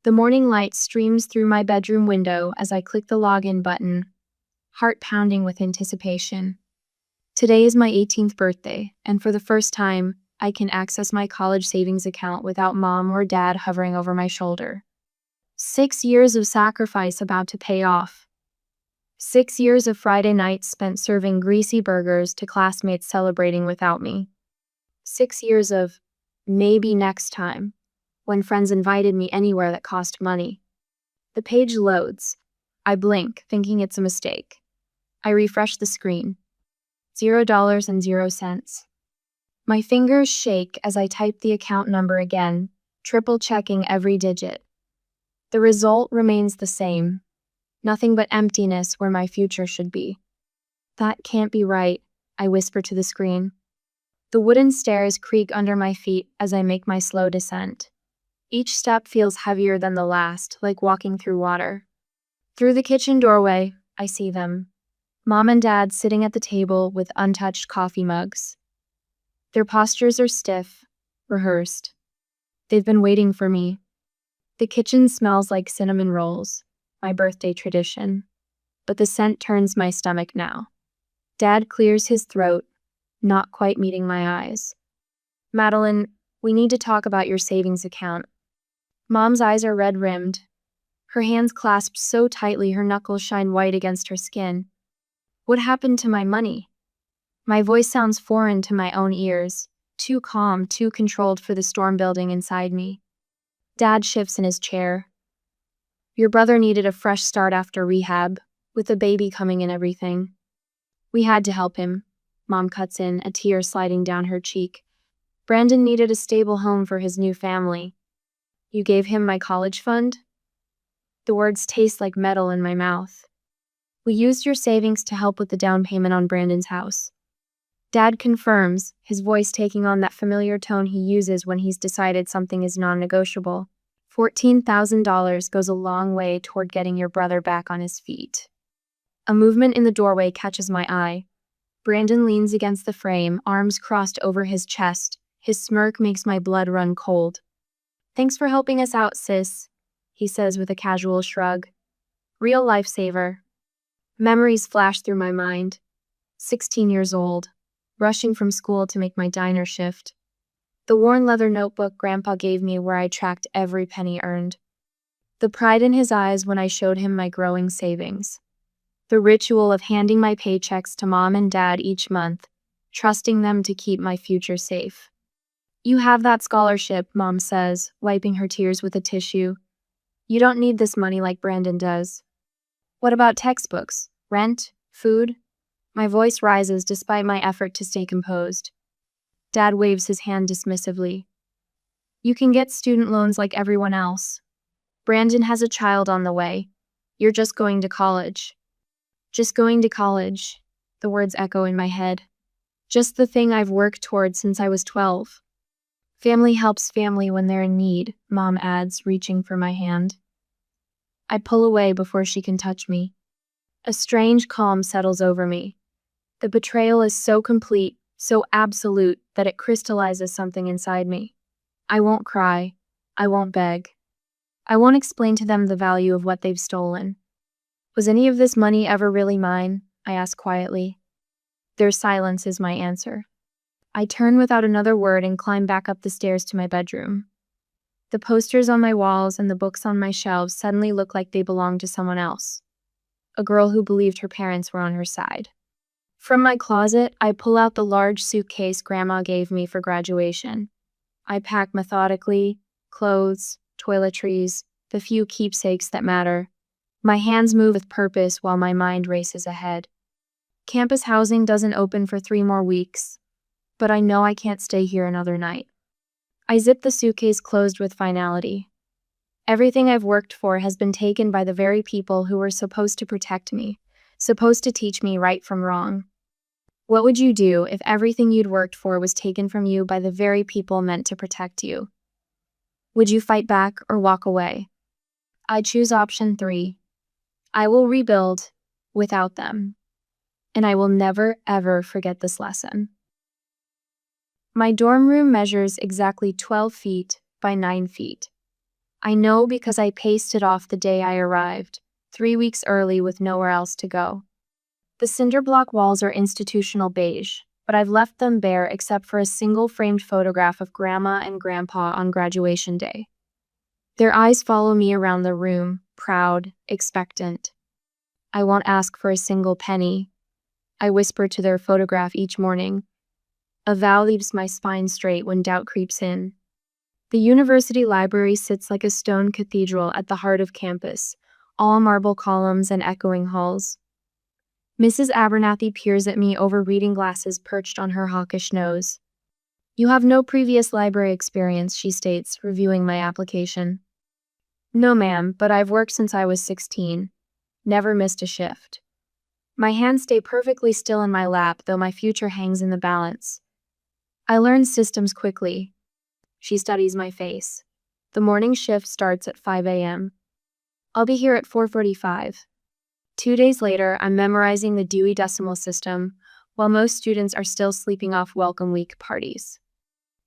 The morning light streams through my bedroom window as I click the login button, heart pounding with anticipation. Today is my 18th birthday, and for the first time, I can access my college savings account without mom or dad hovering over my shoulder. 6 years of sacrifice about to pay off. 6 years of Friday nights spent serving greasy burgers to classmates celebrating without me. 6 years of maybe next time, when friends invited me anywhere that cost money. The page loads. I blink, thinking it's a mistake. I refresh the screen. $0.00. My fingers shake as I type the account number again, triple-checking every digit. The result remains the same. Nothing but emptiness where my future should be. That can't be right, I whisper to the screen. The wooden stairs creak under my feet as I make my slow descent. Each step feels heavier than the last, like walking through water. Through the kitchen doorway, I see them. Mom and Dad sitting at the table with untouched coffee mugs. Their postures are stiff, rehearsed. They've been waiting for me. The kitchen smells like cinnamon rolls, my birthday tradition. But the scent turns my stomach now. Dad clears his throat, not quite meeting my eyes. Madeline, we need to talk about your savings account. Mom's eyes are red-rimmed. Her hands clasped so tightly her knuckles shine white against her skin. What happened to my money? My voice sounds foreign to my own ears, too calm, too controlled for the storm building inside me. Dad shifts in his chair. Your brother needed a fresh start after rehab, with the baby coming and everything. We had to help him. Mom cuts in, a tear sliding down her cheek. Brandon needed a stable home for his new family. You gave him my college fund? The words taste like metal in my mouth. We used your savings to help with the down payment on Brandon's house. Dad confirms, his voice taking on that familiar tone he uses when he's decided something is non-negotiable. $14,000 goes a long way toward getting your brother back on his feet. A movement in the doorway catches my eye. Brandon leans against the frame, arms crossed over his chest. His smirk makes my blood run cold. Thanks for helping us out, sis, he says with a casual shrug. Real lifesaver. Memories flash through my mind. 16 years old, rushing from school to make my diner shift. The worn leather notebook Grandpa gave me where I tracked every penny earned. The pride in his eyes when I showed him my growing savings. The ritual of handing my paychecks to Mom and Dad each month, trusting them to keep my future safe. You have that scholarship, Mom says, wiping her tears with a tissue. You don't need this money like Brandon does. What about textbooks, rent, food? My voice rises despite my effort to stay composed. Dad waves his hand dismissively. You can get student loans like everyone else. Brandon has a child on the way. You're just going to college. Just going to college, the words echo in my head. Just the thing I've worked toward since I was 12. Family helps family when they're in need, Mom adds, reaching for my hand. I pull away before she can touch me. A strange calm settles over me. The betrayal is so complete, so absolute, that it crystallizes something inside me. I won't cry. I won't beg. I won't explain to them the value of what they've stolen. Was any of this money ever really mine? I ask quietly. Their silence is my answer. I turn without another word and climb back up the stairs to my bedroom. The posters on my walls and the books on my shelves suddenly look like they belong to someone else. A girl who believed her parents were on her side. From my closet, I pull out the large suitcase Grandma gave me for graduation. I pack methodically, clothes, toiletries, the few keepsakes that matter. My hands move with purpose while my mind races ahead. Campus housing doesn't open for 3 more weeks, but I know I can't stay here another night. I zip the suitcase closed with finality. Everything I've worked for has been taken by the very people who were supposed to protect me, supposed to teach me right from wrong. What would you do if everything you'd worked for was taken from you by the very people meant to protect you? Would you fight back or walk away? I choose option 3. I will rebuild without them. And I will never, ever forget this lesson. My dorm room measures exactly 12 feet by 9 feet. I know because I paced it off the day I arrived, 3 weeks early with nowhere else to go. The cinder block walls are institutional beige, but I've left them bare except for a single framed photograph of Grandma and Grandpa on graduation day. Their eyes follow me around the room, proud, expectant. I won't ask for a single penny. I whisper to their photograph each morning. A vow leaves my spine straight when doubt creeps in. The university library sits like a stone cathedral at the heart of campus, all marble columns and echoing halls. Mrs. Abernathy peers at me over reading glasses perched on her hawkish nose. You have no previous library experience, she states, reviewing my application. No, ma'am, but I've worked since I was 16. Never missed a shift. My hands stay perfectly still in my lap, though my future hangs in the balance. I learn systems quickly. She studies my face. The morning shift starts at 5 a.m. I'll be here at 4:45. 2 days later, I'm memorizing the Dewey Decimal System, while most students are still sleeping off welcome week parties.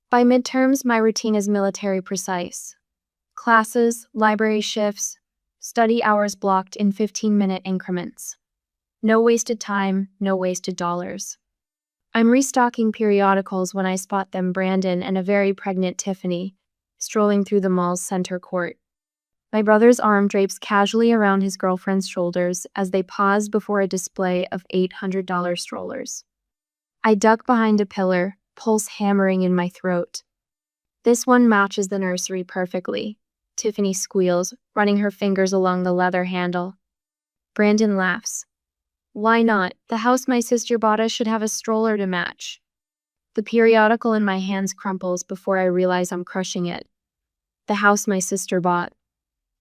By midterms, my routine is military precise. Classes, library shifts, study hours blocked in 15-minute increments. No wasted time, no wasted dollars. I'm restocking periodicals when I spot them Brandon and a very pregnant Tiffany, strolling through the mall's center court. My brother's arm drapes casually around his girlfriend's shoulders as they pause before a display of $800 strollers. I duck behind a pillar, pulse hammering in my throat. This one matches the nursery perfectly, Tiffany squeals, running her fingers along the leather handle. Brandon laughs. Why not? The house my sister bought us should have a stroller to match. The periodical in my hands crumples before I realize I'm crushing it. The house my sister bought.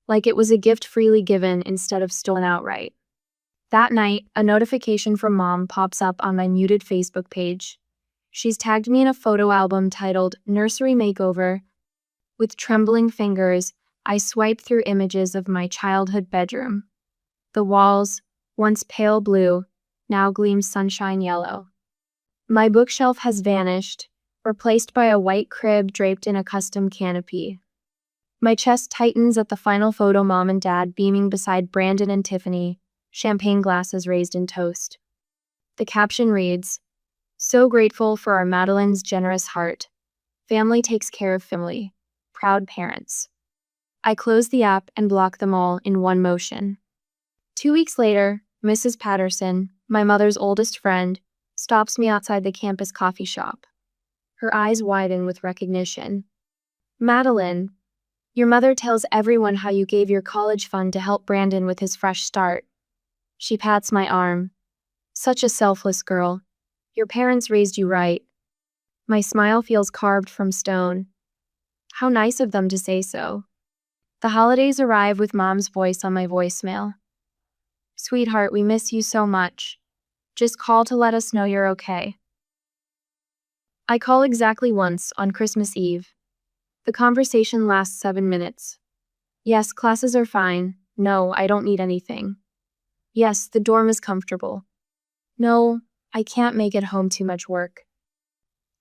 Like it was a gift freely given instead of stolen outright. That night, a notification from Mom pops up on my muted Facebook page. She's tagged me in a photo album titled Nursery Makeover. With trembling fingers, I swipe through images of my childhood bedroom. The walls, once pale blue, now gleam sunshine yellow. My bookshelf has vanished, replaced by a white crib draped in a custom canopy. My chest tightens at the final photo, Mom and Dad beaming beside Brandon and Tiffany, champagne glasses raised in toast. The caption reads, "So grateful for our Madeline's generous heart. Family takes care of family. Proud parents." I close the app and block them all in one motion. 2 weeks later, Mrs. Patterson, my mother's oldest friend, stops me outside the campus coffee shop. Her eyes widen with recognition. Madeline, your mother tells everyone how you gave your college fund to help Brandon with his fresh start. She pats my arm. Such a selfless girl. Your parents raised you right. My smile feels carved from stone. How nice of them to say so. The holidays arrive with Mom's voice on my voicemail. Sweetheart, we miss you so much. Just call to let us know you're okay. I call exactly once on Christmas Eve. The conversation lasts 7 minutes. Yes, classes are fine. No, I don't need anything. Yes, the dorm is comfortable. No, I can't make it home, too much work.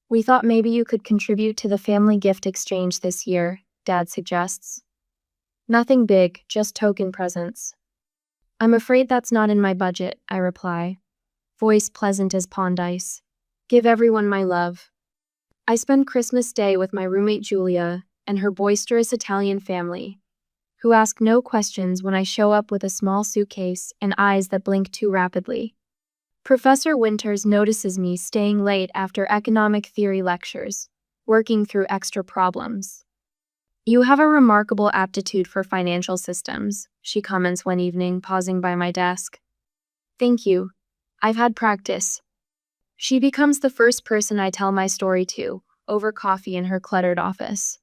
We thought maybe you could contribute to the family gift exchange this year, Dad suggests. Nothing big, just token presents. I'm afraid that's not in my budget, I reply. Voice pleasant as pond ice. Give everyone my love. I spend Christmas Day with my roommate Julia and her boisterous Italian family, who ask no questions when I show up with a small suitcase and eyes that blink too rapidly. Professor Winters notices me staying late after economic theory lectures, working through extra problems. You have a remarkable aptitude for financial systems, she comments one evening, pausing by my desk. Thank you. I've had practice. She becomes the first person I tell my story to, over coffee in her cluttered office.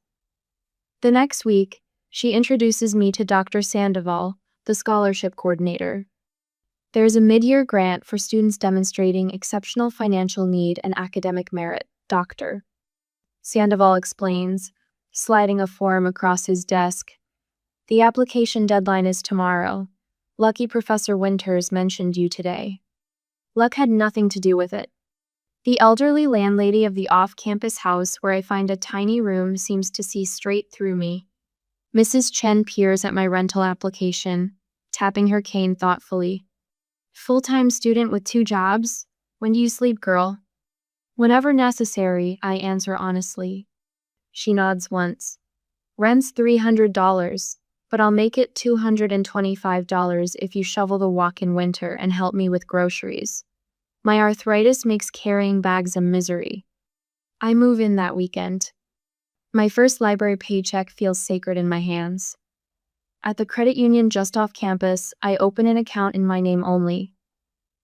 The next week, she introduces me to Dr. Sandoval, the scholarship coordinator. There's a mid-year grant for students demonstrating exceptional financial need and academic merit, Dr. Sandoval explains, sliding a form across his desk. The application deadline is tomorrow. Lucky Professor Winters mentioned you today. Luck had nothing to do with it. The elderly landlady of the off-campus house where I find a tiny room seems to see straight through me. Mrs. Chen peers at my rental application, tapping her cane thoughtfully. Full-time student with 2 jobs? When do you sleep, girl? Whenever necessary, I answer honestly. She nods once. Rent's $300, but I'll make it $225 if you shovel the walk in winter and help me with groceries. My arthritis makes carrying bags a misery. I move in that weekend. My first library paycheck feels sacred in my hands. At the credit union just off campus, I open an account in my name only.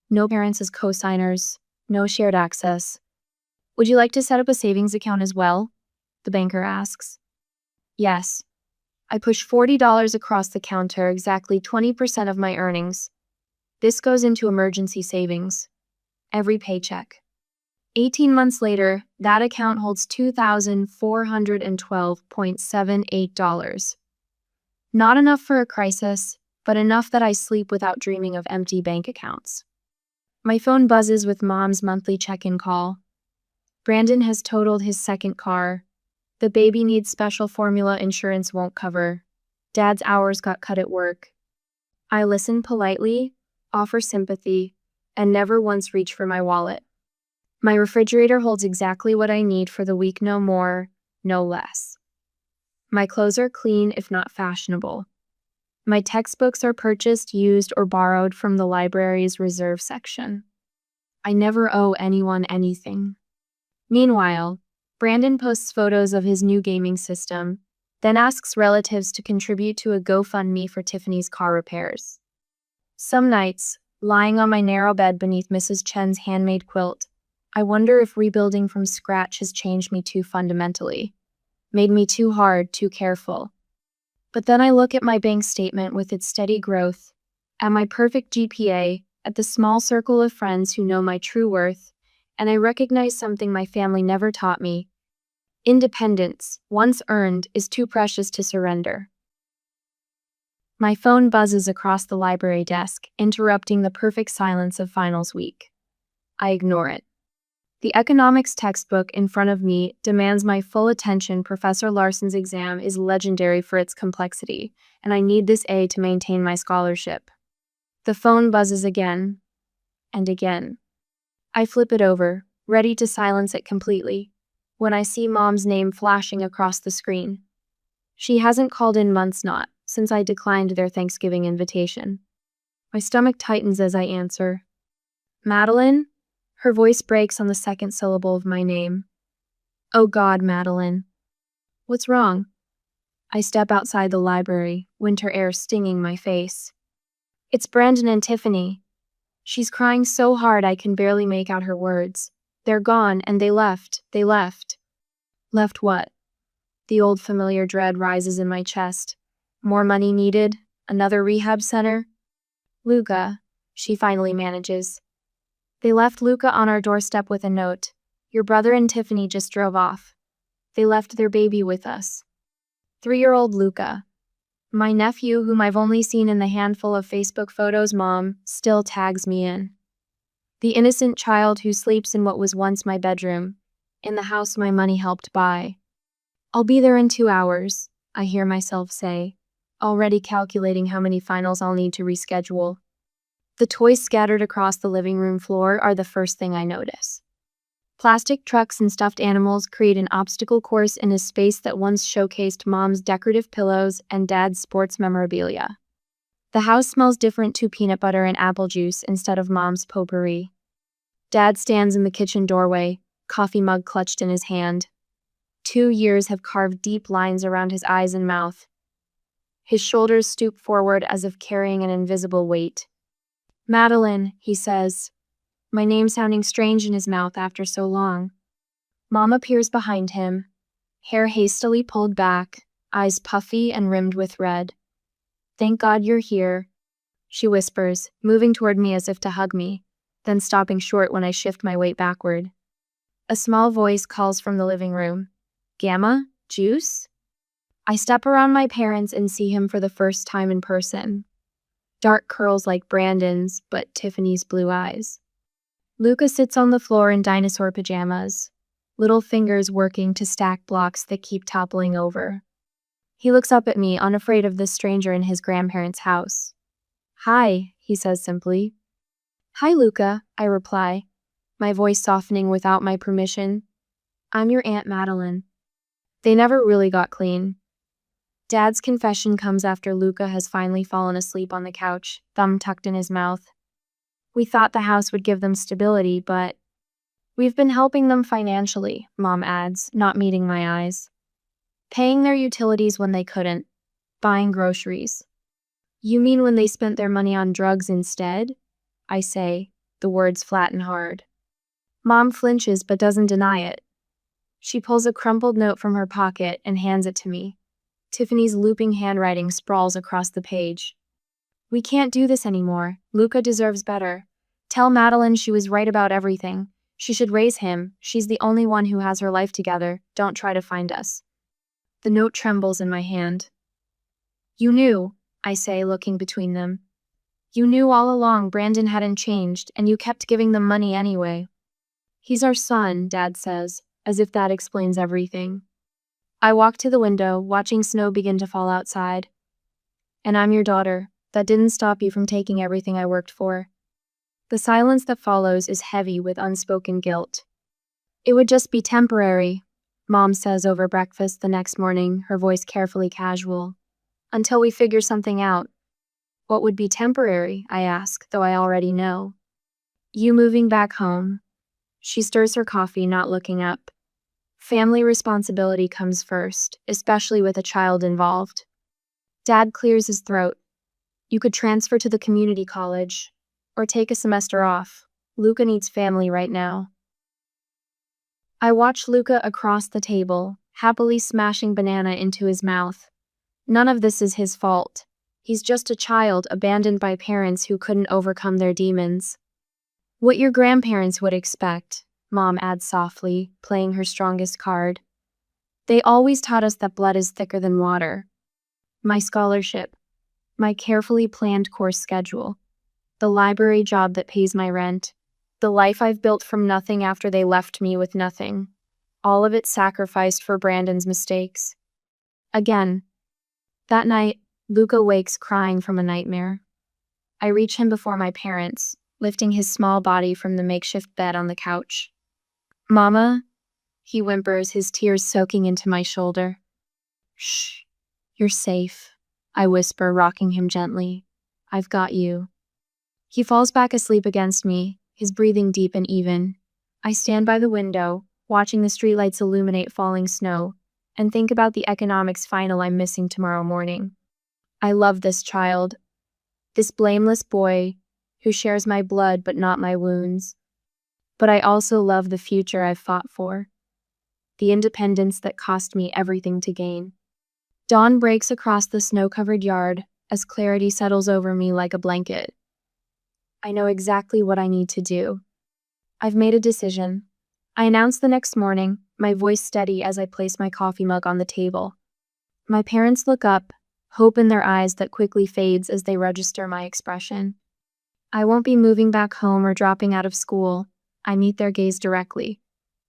No parents as co-signers, no shared access. Would you like to set up a savings account as well? The banker asks. Yes. I push $40 across the counter, exactly 20% of my earnings. This goes into emergency savings. Every paycheck. 18 months later, that account holds $2,412.78. Not enough for a crisis, but enough that I sleep without dreaming of empty bank accounts. My phone buzzes with Mom's monthly check-in call. Brandon has totaled his second car. The baby needs special formula insurance won't cover. Dad's hours got cut at work. I listen politely, offer sympathy, and never once reach for my wallet. My refrigerator holds exactly what I need for the week, no more, no less. My clothes are clean, if not fashionable. My textbooks are purchased, used, or borrowed from the library's reserve section. I never owe anyone anything. Meanwhile, Brandon posts photos of his new gaming system, then asks relatives to contribute to a GoFundMe for Tiffany's car repairs. Some nights, lying on my narrow bed beneath Mrs. Chen's handmade quilt, I wonder if rebuilding from scratch has changed me too fundamentally, made me too hard, too careful. But then I look at my bank statement with its steady growth, at my perfect GPA, at the small circle of friends who know my true worth, and I recognize something my family never taught me. Independence, once earned, is too precious to surrender. My phone buzzes across the library desk, interrupting the perfect silence of finals week. I ignore it. The economics textbook in front of me demands my full attention. Professor Larson's exam is legendary for its complexity, and I need this A to maintain my scholarship. The phone buzzes again and again. I flip it over, ready to silence it completely, when I see Mom's name flashing across the screen. She hasn't called in months, not since I declined their Thanksgiving invitation. My stomach tightens as I answer. Madeline? Her voice breaks on the second syllable of my name. Oh God, Madeline. What's wrong? I step outside the library, winter air stinging my face. It's Brandon and Tiffany. She's crying so hard I can barely make out her words. They're gone, and they left. They left. Left what? The old familiar dread rises in my chest. More money needed? Another rehab center? Luca, she finally manages. They left Luca on our doorstep with a note. Your brother and Tiffany just drove off. They left their baby with us. 3-year-old Luca. My nephew, whom I've only seen in the handful of Facebook photos Mom still tags me in. The innocent child who sleeps in what was once my bedroom, in the house my money helped buy. I'll be there in 2 hours, I hear myself say, already calculating how many finals I'll need to reschedule. The toys scattered across the living room floor are the first thing I notice. Plastic trucks and stuffed animals create an obstacle course in a space that once showcased Mom's decorative pillows and Dad's sports memorabilia. The house smells different to peanut butter and apple juice instead of Mom's potpourri. Dad stands in the kitchen doorway, coffee mug clutched in his hand. 2 years have carved deep lines around his eyes and mouth. His shoulders stoop forward as if carrying an invisible weight. Madeline, he says, my name sounding strange in his mouth after so long. Mom appears behind him, hair hastily pulled back, eyes puffy and rimmed with red. Thank God you're here, she whispers, moving toward me as if to hug me, then stopping short when I shift my weight backward. A small voice calls from the living room. Gamma? Juice? I step around my parents and see him for the first time in person. Dark curls like Brandon's, but Tiffany's blue eyes. Luca sits on the floor in dinosaur pajamas, little fingers working to stack blocks that keep toppling over. He looks up at me, unafraid of this stranger in his grandparents' house. Hi, he says simply. Hi, Luca, I reply, my voice softening without my permission. I'm your Aunt Madeline. They never really got clean. Dad's confession comes after Luca has finally fallen asleep on the couch, thumb tucked in his mouth. We thought the house would give them stability, but we've been helping them financially, Mom adds, not meeting my eyes. Paying their utilities when they couldn't. Buying groceries. You mean when they spent their money on drugs instead? I say, the words flat and hard. Mom flinches but doesn't deny it. She pulls a crumpled note from her pocket and hands it to me. Tiffany's looping handwriting sprawls across the page. We can't do this anymore. Luca deserves better. Tell Madeline she was right about everything. She should raise him. She's the only one who has her life together. Don't try to find us. The note trembles in my hand. You knew, I say, looking between them. You knew all along Brandon hadn't changed, and you kept giving them money anyway. He's our son, Dad says, as if that explains everything. I walk to the window, watching snow begin to fall outside. And I'm your daughter. That didn't stop you from taking everything I worked for. The silence that follows is heavy with unspoken guilt. It would just be temporary, Mom says over breakfast the next morning, her voice carefully casual. Until we figure something out. What would be temporary, I ask, though I already know. You moving back home. She stirs her coffee, not looking up. Family responsibility comes first, especially with a child involved. Dad clears his throat. You could transfer to the community college, or take a semester off. Luca needs family right now. I watch Luca across the table, happily smashing banana into his mouth. None of this is his fault. He's just a child abandoned by parents who couldn't overcome their demons. What your grandparents would expect, Mom adds softly, playing her strongest card. They always taught us that blood is thicker than water. My scholarship, my carefully planned course schedule, the library job that pays my rent, the life I've built from nothing after they left me with nothing. All of it sacrificed for Brandon's mistakes. Again. That night, Luca wakes crying from a nightmare. I reach him before my parents, lifting his small body from the makeshift bed on the couch. Mama, he whimpers, his tears soaking into my shoulder. Shh, you're safe, I whisper, rocking him gently. I've got you. He falls back asleep against me, his breathing deep and even. I stand by the window, watching the streetlights illuminate falling snow, and think about the economics final I'm missing tomorrow morning. I love this child, this blameless boy who shares my blood but not my wounds. But I also love the future I've fought for, the independence that cost me everything to gain. Dawn breaks across the snow-covered yard as clarity settles over me like a blanket. I know exactly what I need to do. I've made a decision. I announce the next morning, my voice steady as I place my coffee mug on the table. My parents look up, hope in their eyes that quickly fades as they register my expression. I won't be moving back home or dropping out of school. I meet their gaze directly.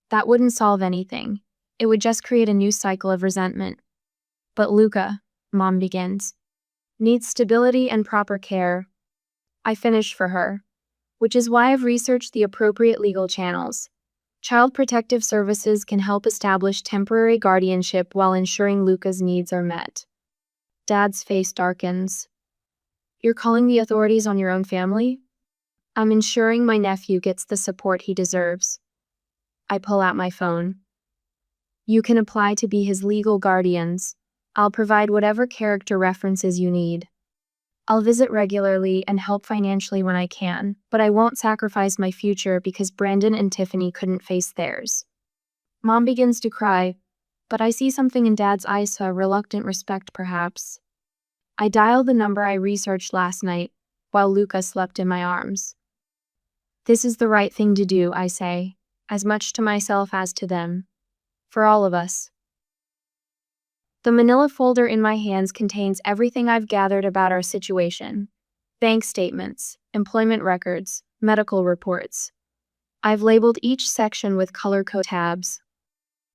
That wouldn't solve anything. It would just create a new cycle of resentment. But Luca, Mom begins, needs stability and proper care. I finish for her, which is why I've researched the appropriate legal channels. Child Protective Services can help establish temporary guardianship while ensuring Luca's needs are met. Dad's face darkens. You're calling the authorities on your own family? I'm ensuring my nephew gets the support he deserves. I pull out my phone. You can apply to be his legal guardians. I'll provide whatever character references you need. I'll visit regularly and help financially when I can, but I won't sacrifice my future because Brandon and Tiffany couldn't face theirs. Mom begins to cry, but I see something in Dad's eyes, a reluctant respect perhaps. I dial the number I researched last night, while Luca slept in my arms. This is the right thing to do, I say, as much to myself as to them. For all of us. The manila folder in my hands contains everything I've gathered about our situation. Bank statements, employment records, medical reports. I've labeled each section with color code tabs.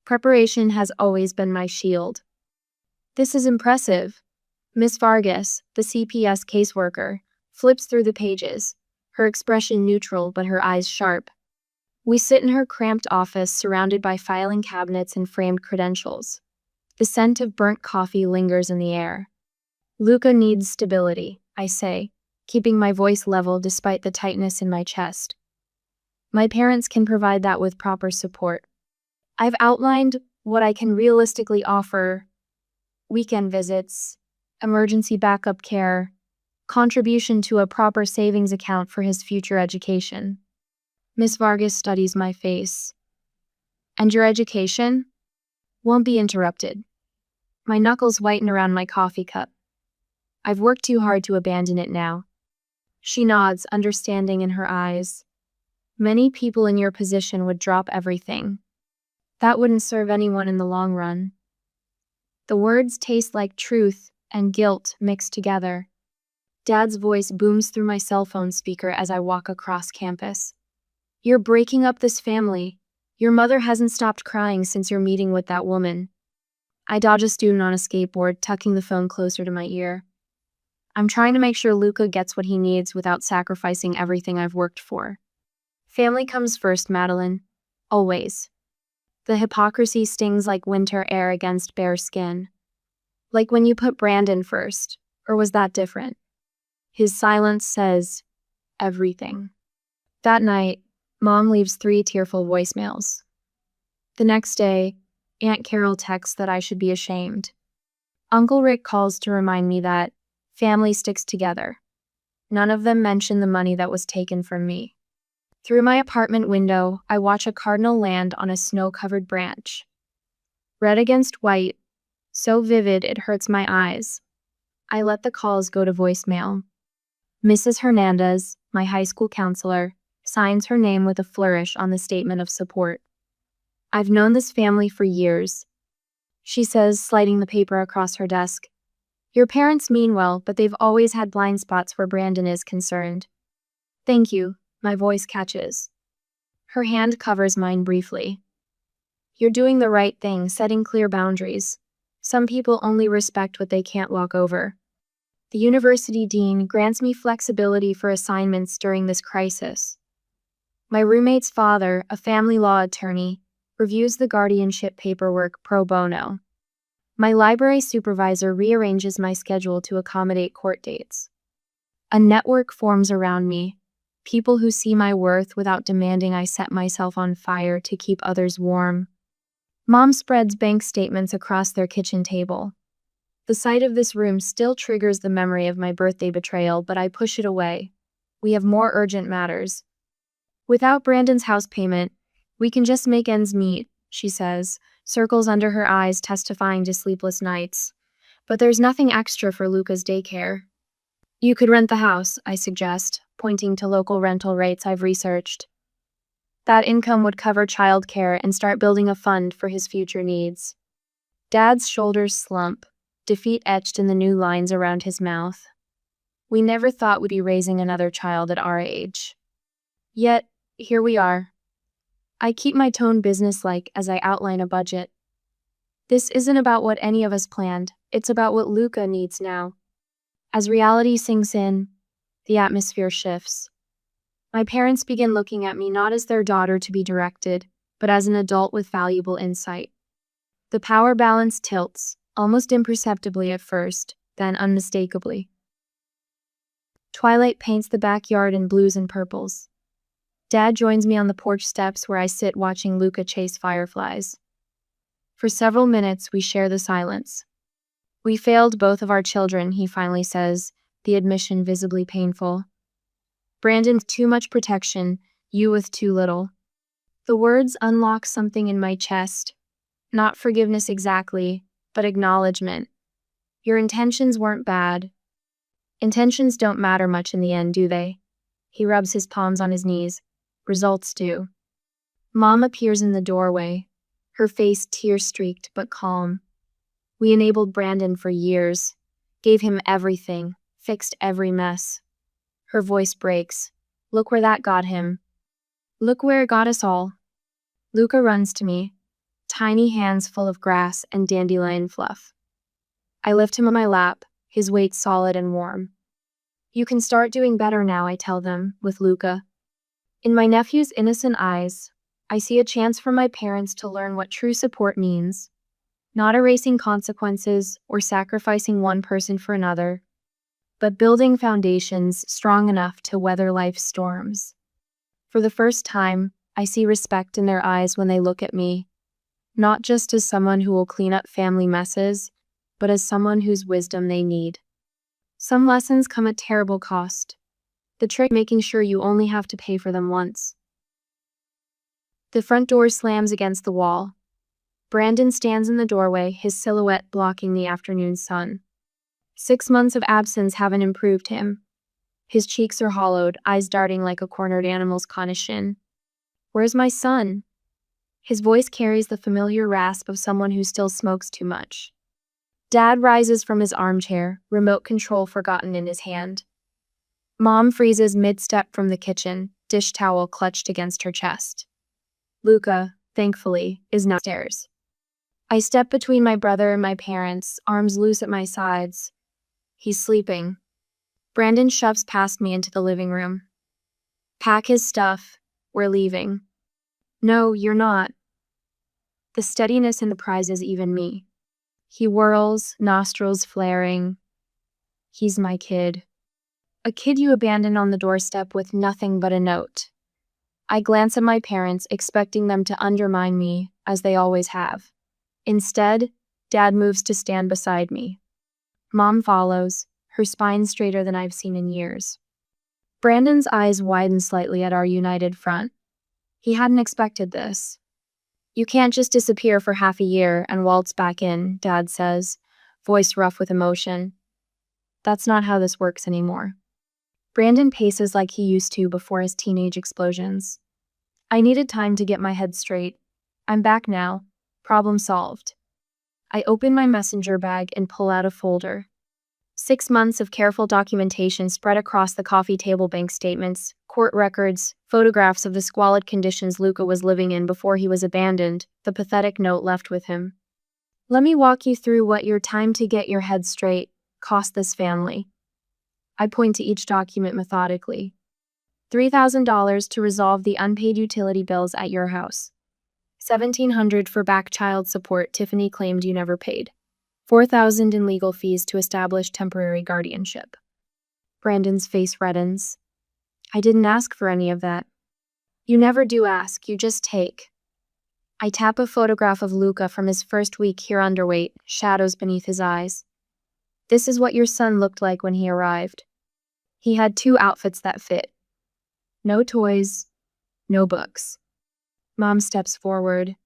Preparation has always been my shield. This is impressive. Miss Vargas, the CPS caseworker, flips through the pages, her expression neutral but her eyes sharp. We sit in her cramped office surrounded by filing cabinets and framed credentials. The scent of burnt coffee lingers in the air. Luca needs stability, I say, keeping my voice level despite the tightness in my chest. My parents can provide that with proper support. I've outlined what I can realistically offer: weekend visits, emergency backup care, contribution to a proper savings account for his future education. Miss Vargas studies my face. And your education? Won't be interrupted. My knuckles whiten around my coffee cup. I've worked too hard to abandon it now. She nods, understanding in her eyes. Many people in your position would drop everything. That wouldn't serve anyone in the long run. The words taste like truth and guilt mixed together. Dad's voice booms through my cell phone speaker as I walk across campus. You're breaking up this family. Your mother hasn't stopped crying since your meeting with that woman. I dodge a student on a skateboard, tucking the phone closer to my ear. I'm trying to make sure Luca gets what he needs without sacrificing everything I've worked for. Family comes first, Madeline. Always. The hypocrisy stings like winter air against bare skin. Like when you put Brandon first, or was that different? His silence says everything. That night, Mom leaves 3 tearful voicemails. The next day, Aunt Carol texts that I should be ashamed. Uncle Rick calls to remind me that family sticks together. None of them mention the money that was taken from me. Through my apartment window, I watch a cardinal land on a snow-covered branch. Red against white, so vivid it hurts my eyes. I let the calls go to voicemail. Mrs. Hernandez, my high school counselor, signs her name with a flourish on the statement of support. I've known this family for years, she says, sliding the paper across her desk. Your parents mean well, but they've always had blind spots where Brandon is concerned. Thank you, my voice catches. Her hand covers mine briefly. You're doing the right thing, setting clear boundaries. Some people only respect what they can't walk over. The university dean grants me flexibility for assignments during this crisis. My roommate's father, a family law attorney, reviews the guardianship paperwork pro bono. My library supervisor rearranges my schedule to accommodate court dates. A network forms around me, people who see my worth without demanding I set myself on fire to keep others warm. Mom spreads bank statements across their kitchen table. The sight of this room still triggers the memory of my birthday betrayal, but I push it away. We have more urgent matters. Without Brandon's house payment, we can just make ends meet, she says, circles under her eyes testifying to sleepless nights. But there's nothing extra for Luca's daycare. You could rent the house, I suggest, pointing to local rental rates I've researched. That income would cover childcare and start building a fund for his future needs. Dad's shoulders slump, defeat etched in the new lines around his mouth. We never thought we'd be raising another child at our age. Yet, here we are. I keep my tone businesslike as I outline a budget. This isn't about what any of us planned, it's about what Luca needs now. As reality sinks in, the atmosphere shifts. My parents begin looking at me not as their daughter to be directed, but as an adult with valuable insight. The power balance tilts, almost imperceptibly at first, then unmistakably. Twilight paints the backyard in blues and purples. Dad joins me on the porch steps where I sit watching Luca chase fireflies. For several minutes, we share the silence. We failed both of our children, he finally says, the admission visibly painful. Brandon with too much protection, you with too little. The words unlock something in my chest. Not forgiveness exactly, but acknowledgement. Your intentions weren't bad. Intentions don't matter much in the end, do they? He rubs his palms on his knees. Results do. Mom appears in the doorway, her face tear-streaked but calm. We enabled Brandon for years, gave him everything, fixed every mess. Her voice breaks. Look where that got him. Look where it got us all. Luca runs to me, tiny hands full of grass and dandelion fluff. I lift him on my lap, his weight solid and warm. You can start doing better now, I tell them, with Luca. In my nephew's innocent eyes, I see a chance for my parents to learn what true support means, not erasing consequences or sacrificing one person for another, but building foundations strong enough to weather life's storms. For the first time, I see respect in their eyes when they look at me, not just as someone who will clean up family messes, but as someone whose wisdom they need. Some lessons come at terrible cost. The trick making sure you only have to pay for them once. The front door slams against the wall. Brandon stands in the doorway, his silhouette blocking the afternoon sun. 6 months of absence haven't improved him. His cheeks are hollowed, eyes darting like a cornered animal's conition. Where's my son? His voice carries the familiar rasp of someone who still smokes too much. Dad rises from his armchair, remote control forgotten in his hand. Mom freezes mid-step from the kitchen, dish towel clutched against her chest. Luca, thankfully, is now upstairs. I step between my brother and my parents, arms loose at my sides. He's sleeping. Brandon shoves past me into the living room. Pack his stuff. We're leaving. No, you're not. The steadiness in the prizes even me. He whirls, nostrils flaring. He's my kid. A kid you abandoned on the doorstep with nothing but a note. I glance at my parents, expecting them to undermine me, as they always have. Instead, Dad moves to stand beside me. Mom follows, her spine straighter than I've seen in years. Brandon's eyes widen slightly at our united front. He hadn't expected this. You can't just disappear for half a year and waltz back in, Dad says, voice rough with emotion. That's not how this works anymore. Brandon paces like he used to before his teenage explosions. I needed time to get my head straight. I'm back now. Problem solved. I open my messenger bag and pull out a folder. 6 months of careful documentation spread across the coffee table, bank statements, court records, photographs of the squalid conditions Luca was living in before he was abandoned, the pathetic note left with him. Let me walk you through what your time to get your head straight cost this family. I point to each document methodically. $3,000 to resolve the unpaid utility bills at your house. $1,700 for back child support Tiffany claimed you never paid. $4,000 in legal fees to establish temporary guardianship. Brandon's face reddens. I didn't ask for any of that. You never do ask, you just take. I tap a photograph of Luca from his first week here, underweight, shadows beneath his eyes. This is what your son looked like when he arrived. He had 2 outfits that fit. No toys, no books. Mom steps forward.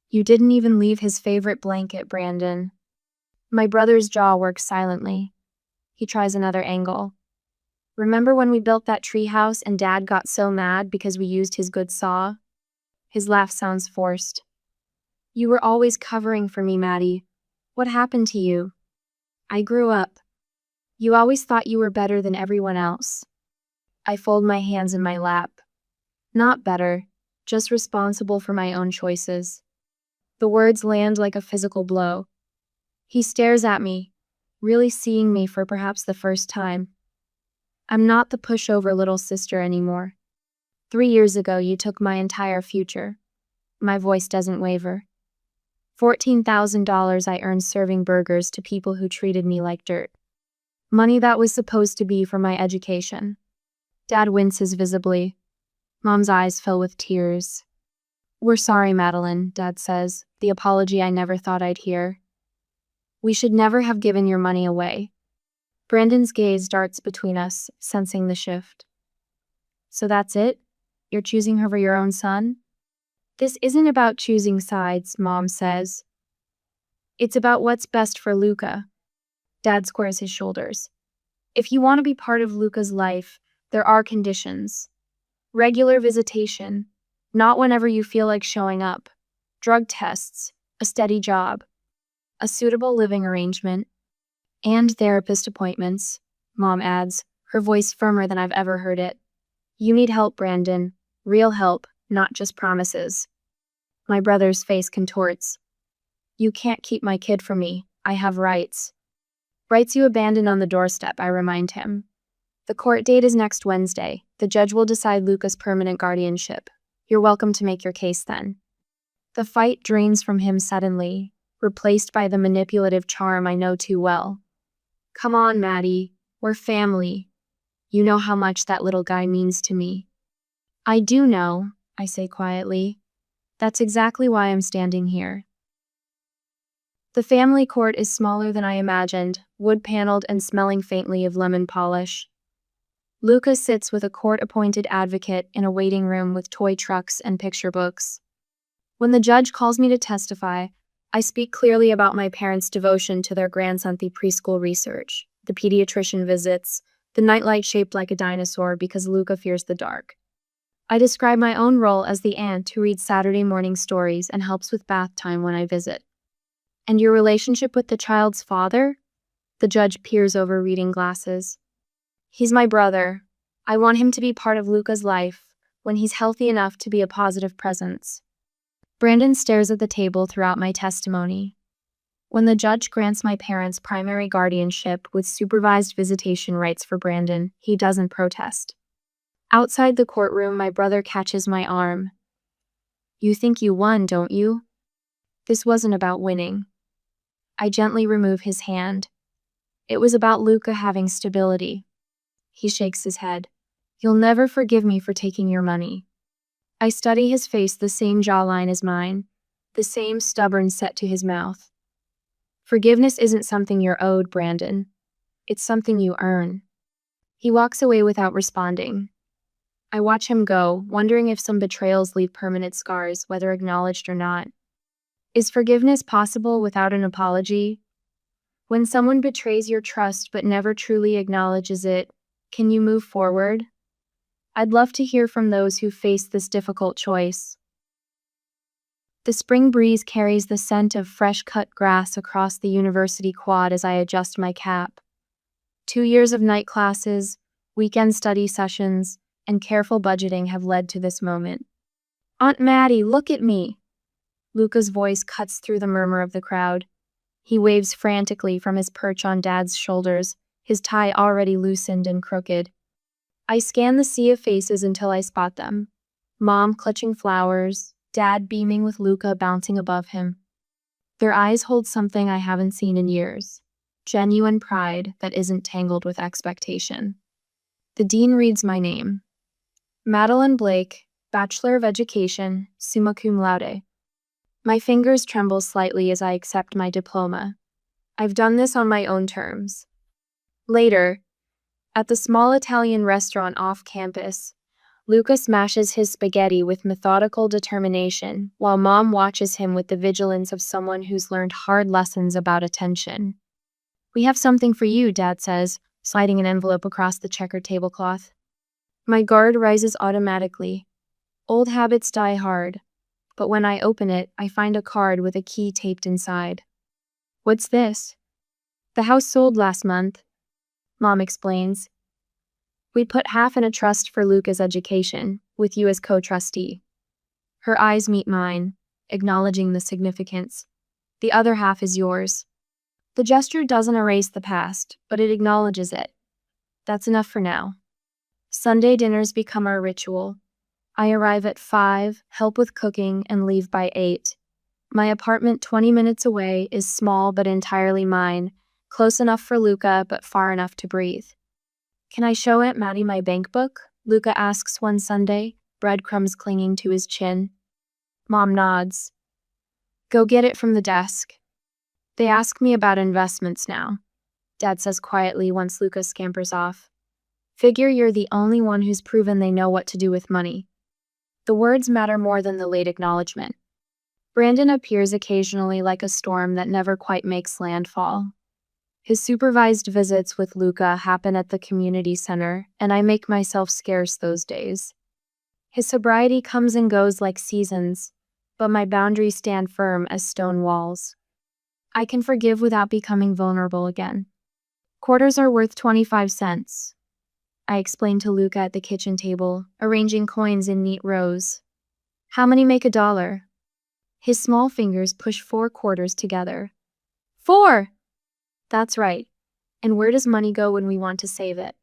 You didn't even leave his favorite blanket, Brandon. My brother's jaw works silently. He tries another angle. Remember when we built that treehouse and Dad got so mad because we used his good saw? His laugh sounds forced. You were always covering for me, Maddie. What happened to you? I grew up. You always thought you were better than everyone else. I fold my hands in my lap. Not better, just responsible for my own choices. The words land like a physical blow. He stares at me, really seeing me for perhaps the first time. I'm not the pushover little sister anymore. 3 years ago, you took my entire future. My voice doesn't waver. $14,000 I earned serving burgers to people who treated me like dirt. Money that was supposed to be for my education. Dad winces visibly. Mom's eyes fill with tears. We're sorry, Madeline, Dad says, the apology I never thought I'd hear. We should never have given your money away. Brandon's gaze darts between us, sensing the shift. So that's it? You're choosing her for your own son? This isn't about choosing sides, Mom says. It's about what's best for Luca. Dad squares his shoulders. If you want to be part of Luca's life, there are conditions. Regular visitation, not whenever you feel like showing up. Drug tests, a steady job, a suitable living arrangement, and therapist appointments, Mom adds, her voice firmer than I've ever heard it. You need help, Brandon. Real help, not just promises. My brother's face contorts. You can't keep my kid from me. I have rights. Rights you abandoned on the doorstep, I remind him. The court date is next Wednesday. The judge will decide Luca's permanent guardianship. You're welcome to make your case then. The fight drains from him suddenly, replaced by the manipulative charm I know too well. Come on, Maddie. We're family. You know how much that little guy means to me. I do know, I say quietly. That's exactly why I'm standing here. The family court is smaller than I imagined, wood-paneled and smelling faintly of lemon polish. Luca sits with a court-appointed advocate in a waiting room with toy trucks and picture books. When the judge calls me to testify, I speak clearly about my parents' devotion to their grandson through preschool research, the pediatrician visits, the nightlight shaped like a dinosaur because Luca fears the dark. I describe my own role as the aunt who reads Saturday morning stories and helps with bath time when I visit. And your relationship with the child's father? The judge peers over reading glasses. He's my brother. I want him to be part of Luca's life when he's healthy enough to be a positive presence. Brandon stares at the table throughout my testimony. When the judge grants my parents primary guardianship with supervised visitation rights for Brandon, he doesn't protest. Outside the courtroom, my brother catches my arm. You think you won, don't you? This wasn't about winning. I gently remove his hand. It was about Luca having stability. He shakes his head. You'll never forgive me for taking your money. I study his face, the same jawline as mine, the same stubborn set to his mouth. Forgiveness isn't something you're owed, Brandon. It's something you earn. He walks away without responding. I watch him go, wondering if some betrayals leave permanent scars, whether acknowledged or not. Is forgiveness possible without an apology? When someone betrays your trust but never truly acknowledges it, can you move forward? I'd love to hear from those who face this difficult choice. The spring breeze carries the scent of fresh-cut grass across the university quad as I adjust my cap. 2 years of night classes, weekend study sessions, and careful budgeting have led to this moment. Aunt Maddie, look at me! Luca's voice cuts through the murmur of the crowd. He waves frantically from his perch on Dad's shoulders, his tie already loosened and crooked. I scan the sea of faces until I spot them. Mom clutching flowers, Dad beaming with Luca bouncing above him. Their eyes hold something I haven't seen in years. Genuine pride that isn't tangled with expectation. The dean reads my name. Madeline Blake, Bachelor of Education, summa cum laude. My fingers tremble slightly as I accept my diploma. I've done this on my own terms. Later, at the small Italian restaurant off campus, Luca smashes his spaghetti with methodical determination, while Mom watches him with the vigilance of someone who's learned hard lessons about attention. We have something for you, Dad says, sliding an envelope across the checkered tablecloth. My guard rises automatically. Old habits die hard, but when I open it, I find a card with a key taped inside. What's this? The house sold last month, Mom explains. We put half in a trust for Luca's education, with you as co-trustee. Her eyes meet mine, acknowledging the significance. The other half is yours. The gesture doesn't erase the past, but it acknowledges it. That's enough for now. Sunday dinners become our ritual. I arrive at 5, help with cooking, and leave by 8. My apartment 20 minutes away is small but entirely mine, close enough for Luca but far enough to breathe. Can I show Aunt Maddie my bank book? Luca asks one Sunday, breadcrumbs clinging to his chin. Mom nods. Go get it from the desk. They ask me about investments now, Dad says quietly once Luca scampers off. Figure you're the only one who's proven they know what to do with money. The words matter more than the late acknowledgement. Brandon appears occasionally like a storm that never quite makes landfall. His supervised visits with Luca happen at the community center, and I make myself scarce those days. His sobriety comes and goes like seasons, but my boundaries stand firm as stone walls. I can forgive without becoming vulnerable again. Quarters are worth 25 cents. I explained to Luca at the kitchen table, arranging coins in neat rows. How many make $1? His small fingers push 4 quarters together. 4! That's right. And where does money go when we want to save it?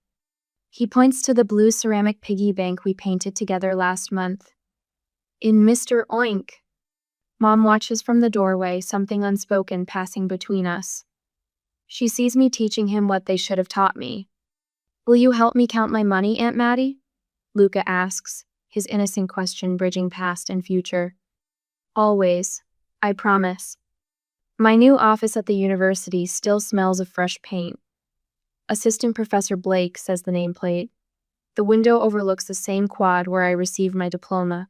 He points to the blue ceramic piggy bank we painted together last month. In Mr. Oink. Mom watches from the doorway, something unspoken passing between us. She sees me teaching him what they should have taught me. Will you help me count my money, Aunt Maddie? Luca asks, his innocent question bridging past and future. Always. I promise. My new office at the university still smells of fresh paint. Assistant Professor Blake, says the nameplate. The window overlooks the same quad where I received my diploma.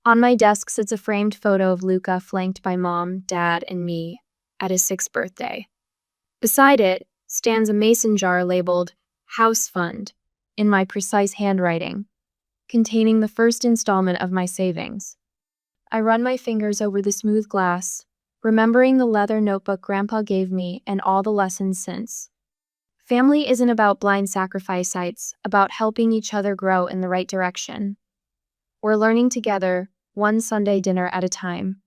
On my desk sits a framed photo of Luca flanked by Mom, Dad, and me at his 6th birthday. Beside it stands a mason jar labeled House Fund in my precise handwriting, containing the first installment of my savings. I run my fingers over the smooth glass, remembering the leather notebook Grandpa gave me and all the lessons since. Family isn't about blind sacrifice, it's about helping each other grow in the right direction. We're learning together, one Sunday dinner at a time.